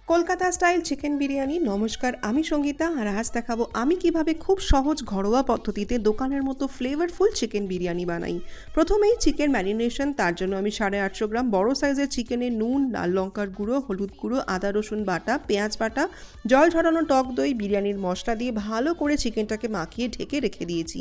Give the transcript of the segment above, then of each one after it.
Kolkata style chicken biryani. নমস্কার, আমি সঙ্গীতা আর আজ দেখাবো আমি কিভাবে খুব সহজ ঘরোয়া পদ্ধতিতে দোকানের মতো ফ্লেভারফুল চিকেন বিরিয়ানি বানাই। প্রথমেই চিকেন ম্যারিনেশন। তার জন্য আমি 850 গ্রাম বড় সাইজের চিকেনে নুন, লাল লঙ্কার গুঁড়ো, হলুদ গুঁড়ো, আদা রসুন বাটা, পেঁয়াজ বাটা, জল ঝরানো টক দই, বিরিয়ানির মশলা দিয়ে ভালো করে চিকেনটাকে মাখিয়ে ঢেকে রেখে দিয়েছি।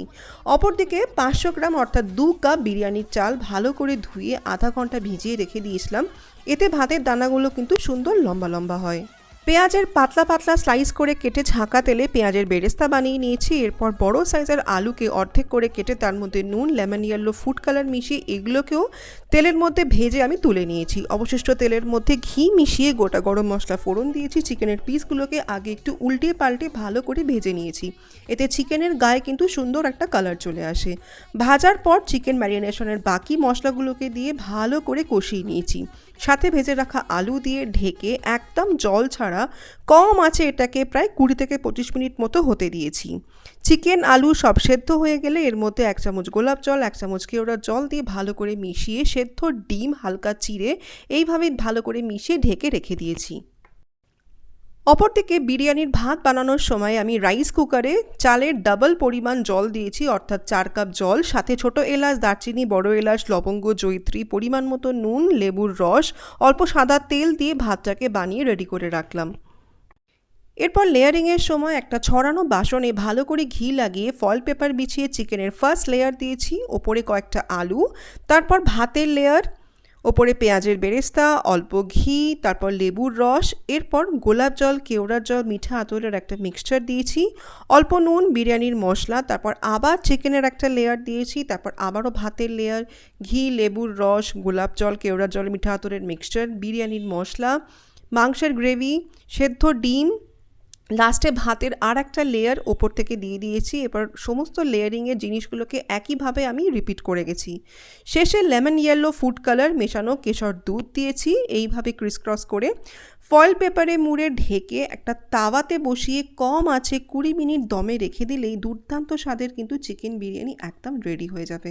অপরদিকে 500 গ্রাম অর্থাৎ 2 কাপ বিরিয়ানির চাল ভালো করে ধুয়ে আধা ঘন্টা ভিজিয়ে রেখে দিয়েছিলাম। এতে ভাতের দানাগুলো কিন্তু সুন্দর লম্বা লম্বা হয়। পেঁয়াজের পাতলা পাতলা স্লাইস করে কেটে ঝাঁকা তেলে পেঁয়াজের বেরেস্তা বানিয়ে নিয়েছি। এরপর বড় সাইজের আলুকে অর্ধেক করে কেটে তার মধ্যে নুন, লেমন ইয়েলো ফুড কালার মিশিয়ে এগুলোকেও তেলের মধ্যে ভেজে আমি তুলে নিয়েছি। অবশিষ্ট তেলের মধ্যে ঘি মিশিয়ে গোটা গরম মশলা ফোড়ন দিয়েছি। চিকেনের পিসগুলোকে আগে একটু উল্টে পাল্টে ভালো করে ভেজে নিয়েছি। এতে চিকেনের গায়ে কিন্তু সুন্দর একটা কালার চলে আসে। ভাজার পর চিকেন ম্যারিনেশনের বাকি মশলাগুলোকে দিয়ে ভালো করে কষিয়ে নিয়েছি। সাথে ভেজে রাখা আলু দিয়ে ঢেকে একদম জল ছাড়া কম আঁচে এটাকে প্রায় 20 থেকে 25 মিনিট মতো হতে দিয়েছি। চিকেন আলু সব সেদ্ধ হয়ে গেলে এর মধ্যে 1 চামচ গোলাপ জল, 1 চামচ কেওড়ার জল দিয়ে ভালো করে মিশিয়ে সেদ্ধ ডিম হালকা চিড়ে এইভাবে ভালো করে মিশিয়ে ঢেকে রেখে দিয়েছি। অপরদিকে বিরিয়ানির ভাত বানানোর সময় আমি রাইস কুকারে চালের ডাবল পরিমাণ জল দিয়েছি, অর্থাৎ 4 কাপ জল। সাথে ছোট এলাচ, দারচিনি, বড় এলাচ, লবঙ্গ, জয়িত্রী, পরিমাণ মতো নুন, লেবুর রস, অল্প সাদা তেল দিয়ে ভাতটাকে বানিয়ে রেডি করে রাখলাম। এরপর লেয়ারিংয়ের সময় একটা ছড়ানো বাসনে ভালো করে ঘি লাগিয়ে ফয়েল পেপার বিছিয়ে চিকেনের ফার্স্ট লেয়ার দিয়েছি, ওপরে কয়েকটা আলু, তারপর ভাতের লেয়ার, ওপরে পেঁয়াজের বেরেস্তা, অল্প ঘি, তারপর লেবুর রস, এরপর গোলাপ জল, কেওড়ার জল, মিঠা আতরের একটা মিক্সচার দিয়েছি, অল্প নুন, বিরিয়ানির মশলা, তারপর আবার চিকেনের একটা লেয়ার দিয়েছি, তারপর আবারও ভাতের লেয়ার, ঘি, লেবুর রস, গোলাপ জল, কেওড়ার জল, মিঠা আতরের মিক্সচার, বিরিয়ানির মশলা, মাংসের গ্রেভি, সেদ্ধ ডিম, লাস্টে ভাতের আর একটা লেয়ার ওপর থেকে দিয়ে দিয়েছি। এবার সমস্ত লেয়ারিংয়ের জিনিসগুলোকে একইভাবে আমি রিপিট করে গেছি। শেষে লেমন ইয়েলো ফুড কালার মেশানো কেশর দুধ দিয়েছি। এইভাবে ক্রিসক্রস করে ফয়েল পেপারে মুড়ে ঢেকে একটা তাওয়াতে বসিয়ে কম আঁচে 20 মিনিট দমে রেখে দিলেই দুর্দান্ত স্বাদের কিন্তু চিকেন বিরিয়ানি একদম রেডি হয়ে যাবে।